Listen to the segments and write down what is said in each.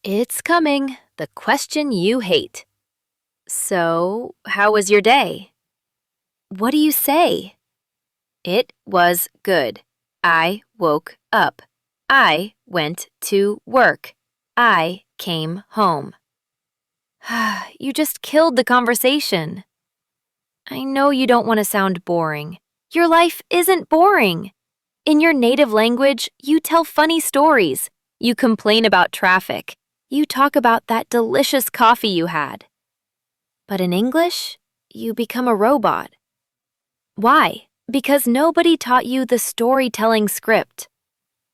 It's coming, the question you hate. So, how was your day? What do you say? It was good. I woke up. I went to work. I came home. You just killed the conversation. I know you don't want to sound boring. Your life isn't boring. In your native language, you tell funny stories. You complain about traffic. You talk about that delicious coffee you had. But in English, you become a robot. Why? Because nobody taught you the storytelling script.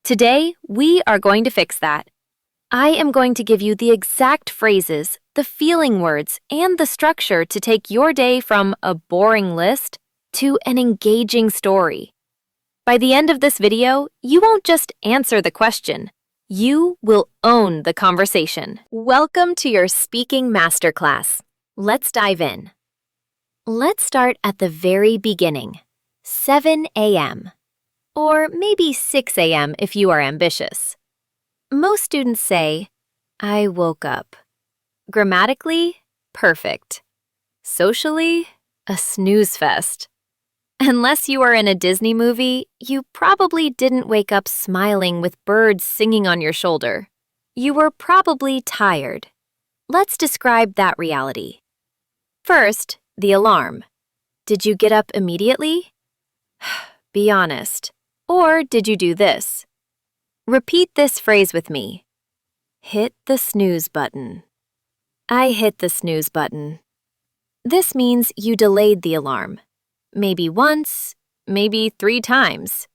Today, we are going to fix that. I am going to give you the exact phrases, the feeling words, and the structure to take your day from a boring list to an engaging story. By the end of this video, you won't just answer the question. You will own the conversation. Welcome to your speaking masterclass. Let's dive in. Let's start at the very beginning. 7 a.m. Or maybe 6 a.m. if you are ambitious. Most students say, I woke up. Grammatically, perfect. Socially, a snooze fest. Unless you are in a Disney movie, you probably didn't wake up smiling with birds singing on your shoulder. You were probably tired. Let's describe that reality. First, the alarm. Did you get up immediately? Be honest. Or did you do this? Repeat this phrase with me. Hit the snooze button. I hit the snooze button. This means you delayed the alarm. Maybe once, maybe 3 times.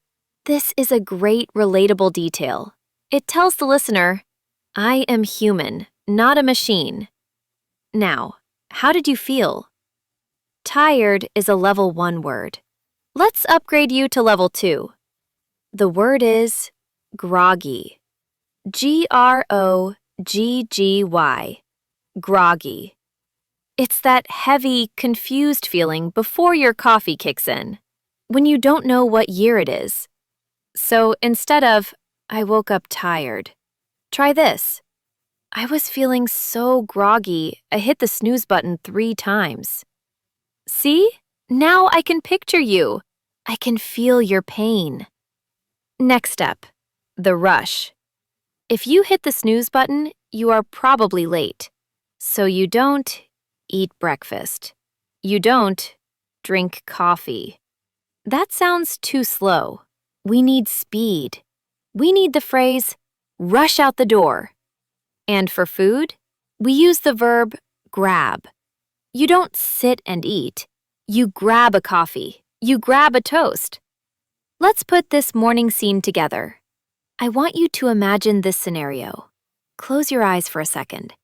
This is a great relatable detail. It tells the listener, I am human, not a machine. Now, how did you feel? Tired is a level 1 word. Let's upgrade you to level 2. The word is groggy. Groggy. Groggy. It's that heavy, confused feeling before your coffee kicks in, when you don't know what year it is. So instead of, I woke up tired, try this. I was feeling so groggy, I hit the snooze button 3 times. See? Now I can picture you. I can feel your pain. Next up, the rush. If you hit the snooze button, you are probably late. So you don't eat breakfast. You don't drink coffee. That sounds too slow. We need speed. We need the phrase, rush out the door. And for food, we use the verb grab. You don't sit and eat. You grab a coffee. You grab a toast. Let's put this morning scene together. I want you to imagine this scenario. Close your eyes for a second.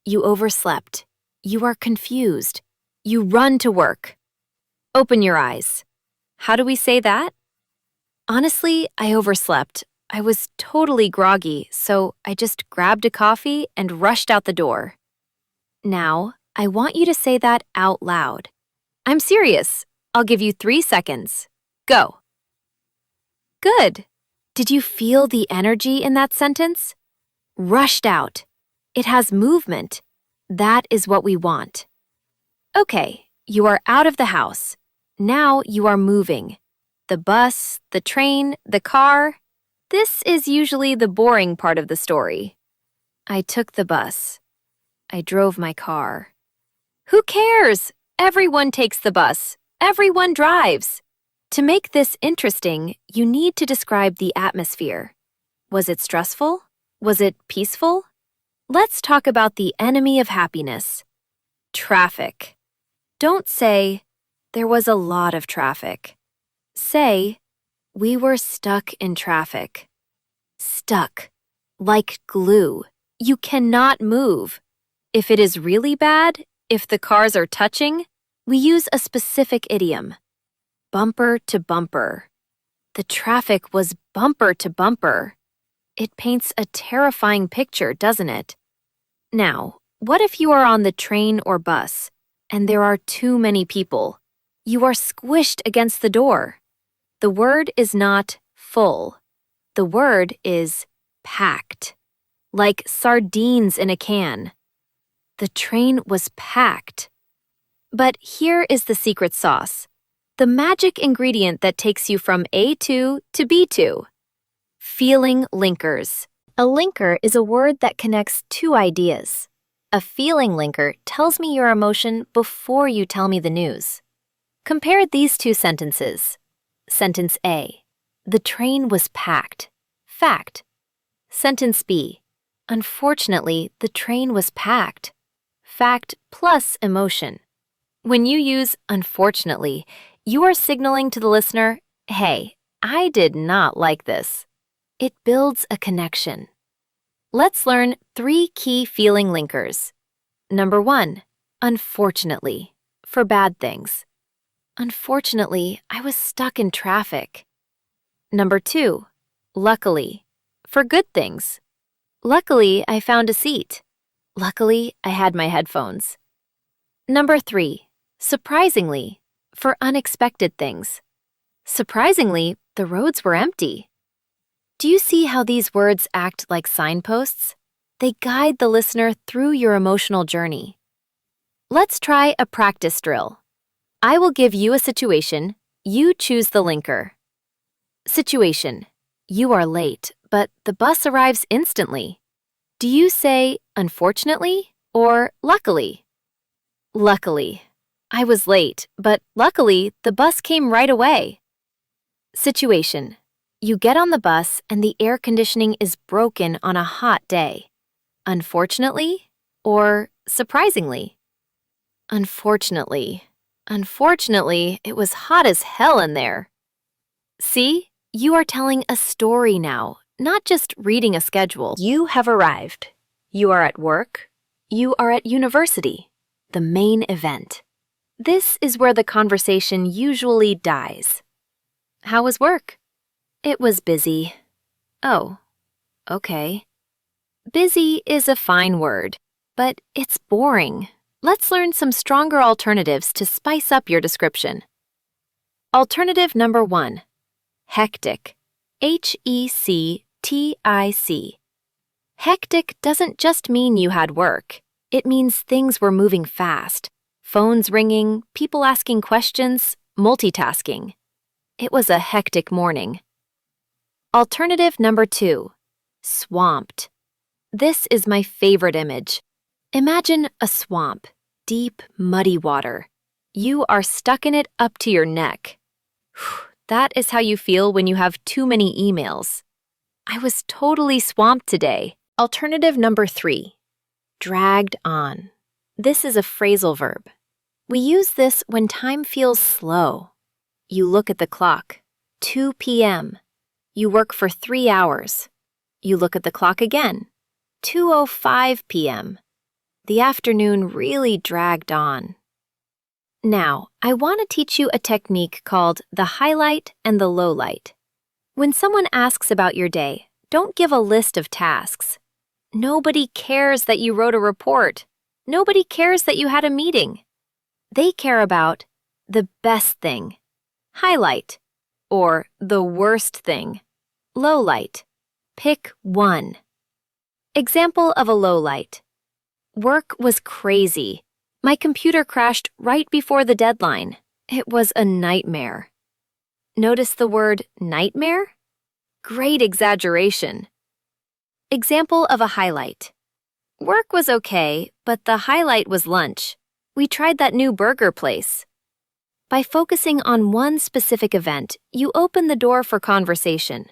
You overslept. You are confused. You run to work. Open your eyes. How do we say that? Honestly, I overslept. I was totally groggy, so I just grabbed a coffee and rushed out the door. Now, I want you to say that out loud. I'm serious. I'll give you 3 seconds. Go. Good. Did you feel the energy in that sentence? Rushed out. It has movement. That is what we want. Okay, you are out of the house. Now you are moving. The bus, the train, the car. This is usually the boring part of the story. I took the bus. I drove my car. Who cares? Everyone takes the bus. Everyone drives. To make this interesting, you need to describe the atmosphere. Was it stressful? Was it peaceful? Let's talk about the enemy of happiness. Traffic. Don't say, there was a lot of traffic. Say, we were stuck in traffic. Stuck. Like glue. You cannot move. If it is really bad, if the cars are touching, we use a specific idiom. Bumper to bumper. The traffic was bumper to bumper. It paints a terrifying picture, doesn't it? Now, what if you are on the train or bus, and there are too many people? You are squished against the door. The word is not full. The word is packed. like sardines in a can. The train was packed. But here is the secret sauce, the magic ingredient that takes you from A2 to B2. Feeling linkers. A linker is a word that connects two ideas. A feeling linker tells me your emotion before you tell me the news. Compare these two sentences. Sentence A. The train was packed. Fact. Sentence B. Unfortunately, the train was packed. Fact plus emotion. When you use unfortunately, you are signaling to the listener, hey, I did not like this. It builds a connection. Let's learn 3 key feeling linkers. Number 1, unfortunately, for bad things. Unfortunately, I was stuck in traffic. Number 2, luckily, for good things. Luckily, I found a seat. Luckily, I had my headphones. Number 3, surprisingly, for unexpected things. Surprisingly, the roads were empty. Do you see how these words act like signposts? They guide the listener through your emotional journey. Let's try a practice drill. I will give you a situation. You choose the linker. Situation. You are late, but the bus arrives instantly. Do you say unfortunately or luckily? Luckily. I was late, but luckily the bus came right away. Situation. You get on the bus and the air conditioning is broken on a hot day. Unfortunately or surprisingly? Unfortunately. Unfortunately, it was hot as hell in there. See, you are telling a story now, not just reading a schedule. You have arrived. You are at work. You are at university. The main event. This is where the conversation usually dies. How was work? It was busy. Oh, okay. Busy is a fine word, but it's boring. Let's learn some stronger alternatives to spice up your description. Alternative number 1, hectic. Hectic. Hectic doesn't just mean you had work. It means things were moving fast. Phones ringing, people asking questions, multitasking. It was a hectic morning. Alternative number 2, swamped. This is my favorite image. Imagine a swamp, deep, muddy water. You are stuck in it up to your neck. That is how you feel when you have too many emails. I was totally swamped today. Alternative number 3, dragged on. This is a phrasal verb. We use this when time feels slow. You look at the clock, 2 p.m. You work for 3 hours. You look at the clock again, 2:05 p.m. The afternoon really dragged on. Now, I want to teach you a technique called the highlight and the lowlight. When someone asks about your day, don't give a list of tasks. Nobody cares that you wrote a report. Nobody cares that you had a meeting. They care about the best thing, highlight, or the worst thing, lowlight. Pick one. Example of a lowlight. Work was crazy. My computer crashed right before the deadline. It was a nightmare. Notice the word nightmare? Great exaggeration. Example of a highlight. Work was okay, but the highlight was lunch. We tried that new burger place. By focusing on one specific event, you open the door for conversation.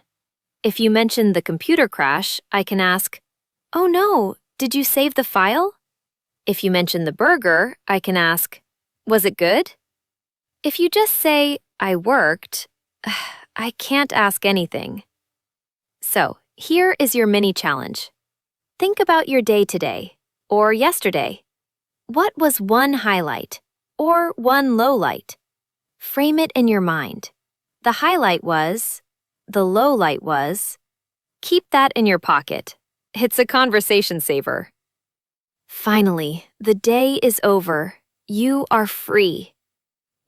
If you mention the computer crash, I can ask, "Oh no, did you save the file?" If you mention the burger, I can ask, "Was it good?" If you just say, "I worked," I can't ask anything. So, here is your mini challenge. Think about your day today, or yesterday. What was one highlight, or one lowlight? Frame it in your mind. The highlight was, the lowlight was. Keep that in your pocket. It's a conversation saver. Finally, the day is over. You are free.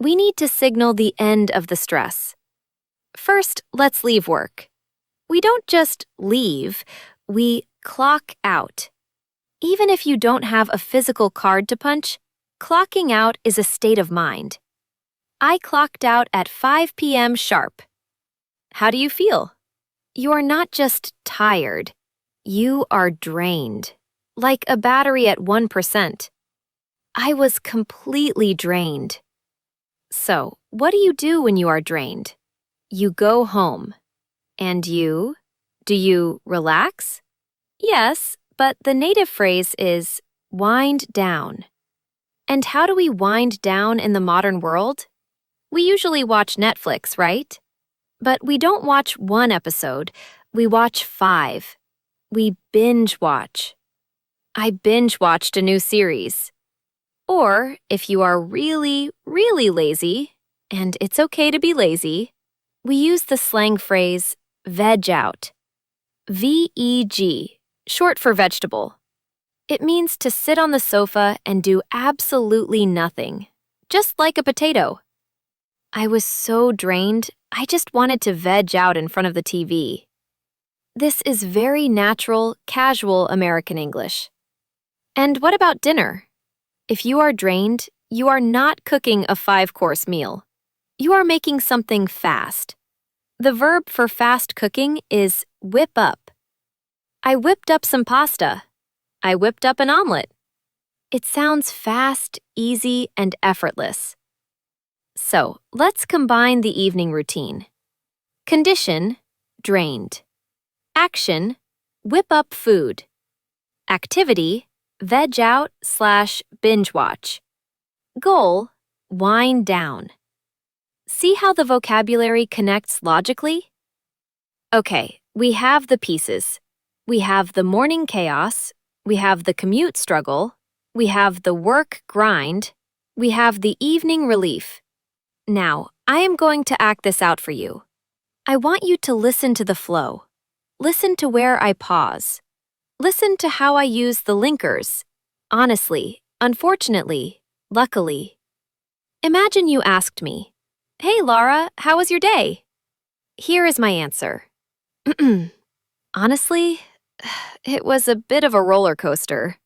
We need to signal the end of the stress. First, let's leave work. We don't just leave, we Clock out. Even if you don't have a physical card to punch, clocking out is a state of mind. I clocked out at 5 p.m. sharp. How do you feel? You're not just tired. You are drained, like a battery at 1%. I was completely drained. So, what do you do when you are drained? You go home. And you? Do you relax? Yes, but the native phrase is wind down. And how do we wind down in the modern world? We usually watch Netflix, right? But we don't watch one episode, we watch 5. We binge watch. I binge watched a new series. Or, if you are really, really lazy, and it's okay to be lazy, we use the slang phrase veg out. VEG, short for vegetable. It means to sit on the sofa and do absolutely nothing, just like a potato. I was so drained, I just wanted to veg out in front of the TV. This is very natural, casual American English. And what about dinner? If you are drained, you are not cooking a 5-course meal. You are making something fast. The verb for fast cooking is whip up. I whipped up some pasta. I whipped up an omelet. It sounds fast, easy, and effortless. So, let's combine the evening routine. Condition, drained. Action, whip up food. Activity, veg out/binge watch. Goal, wind down. See how the vocabulary connects logically? Okay, we have the pieces. We have the morning chaos, we have the commute struggle, we have the work grind, we have the evening relief. Now, I am going to act this out for you. I want you to listen to the flow. Listen to where I pause. Listen to how I use the linkers. Honestly, unfortunately, luckily. Imagine you asked me, "Hey Laura, how was your day?" Here is my answer. Honestly, it was a bit of a roller coaster.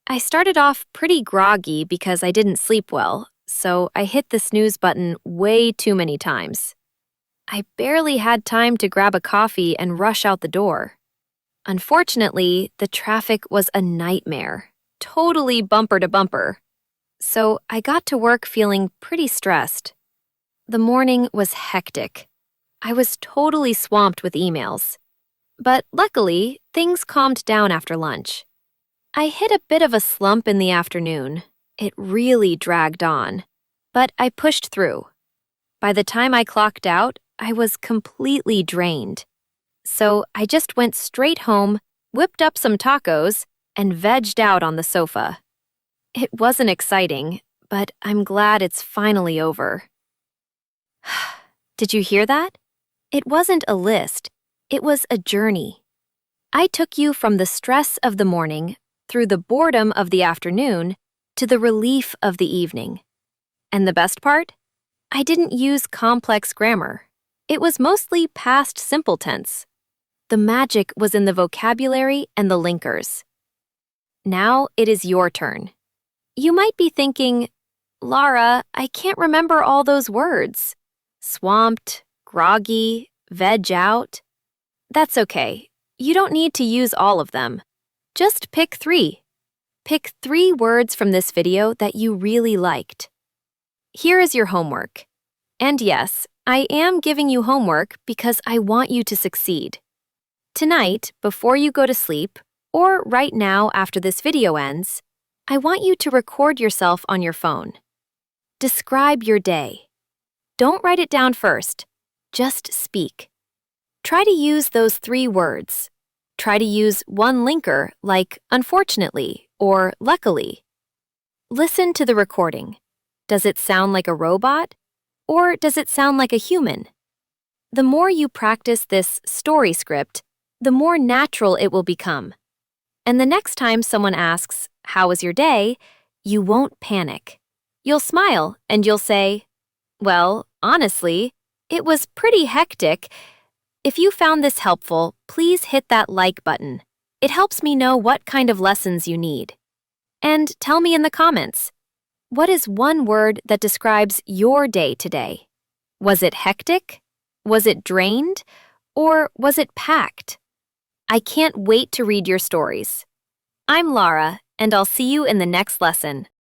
I started off pretty groggy because I didn't sleep well, so I hit the snooze button way too many times. I barely had time to grab a coffee and rush out the door. Unfortunately, the traffic was a nightmare, totally bumper to bumper. So I got to work feeling pretty stressed. The morning was hectic. I was totally swamped with emails. But luckily, things calmed down after lunch. I hit a bit of a slump in the afternoon. It really dragged on. But I pushed through. By the time I clocked out, I was completely drained. So I just went straight home, whipped up some tacos, and vegged out on the sofa. It wasn't exciting, but I'm glad it's finally over. Did you hear that? It wasn't a list. It was a journey. I took you from the stress of the morning, through the boredom of the afternoon, to the relief of the evening. And the best part? I didn't use complex grammar. It was mostly past simple tense. The magic was in the vocabulary and the linkers. Now it is your turn. You might be thinking, "Laura, I can't remember all those words. Swamped, groggy, veg out." That's okay. You don't need to use all of them. Just pick 3. Pick 3 words from this video that you really liked. Here is your homework. And yes, I am giving you homework because I want you to succeed. Tonight, before you go to sleep, or right now after this video ends, I want you to record yourself on your phone. Describe your day. Don't write it down first. Just speak. Try to use those 3 words. Try to use one linker like unfortunately or luckily. Listen to the recording. Does it sound like a robot? Or does it sound like a human? The more you practice this story script, the more natural it will become. And the next time someone asks, "How was your day?" you won't panic. You'll smile and you'll say, "Well, honestly, it was pretty hectic." If you found this helpful, please hit that like button. It helps me know what kind of lessons you need. And tell me in the comments, what is one word that describes your day today? Was it hectic? Was it drained? Or was it packed? I can't wait to read your stories. I'm Lara, and I'll see you in the next lesson.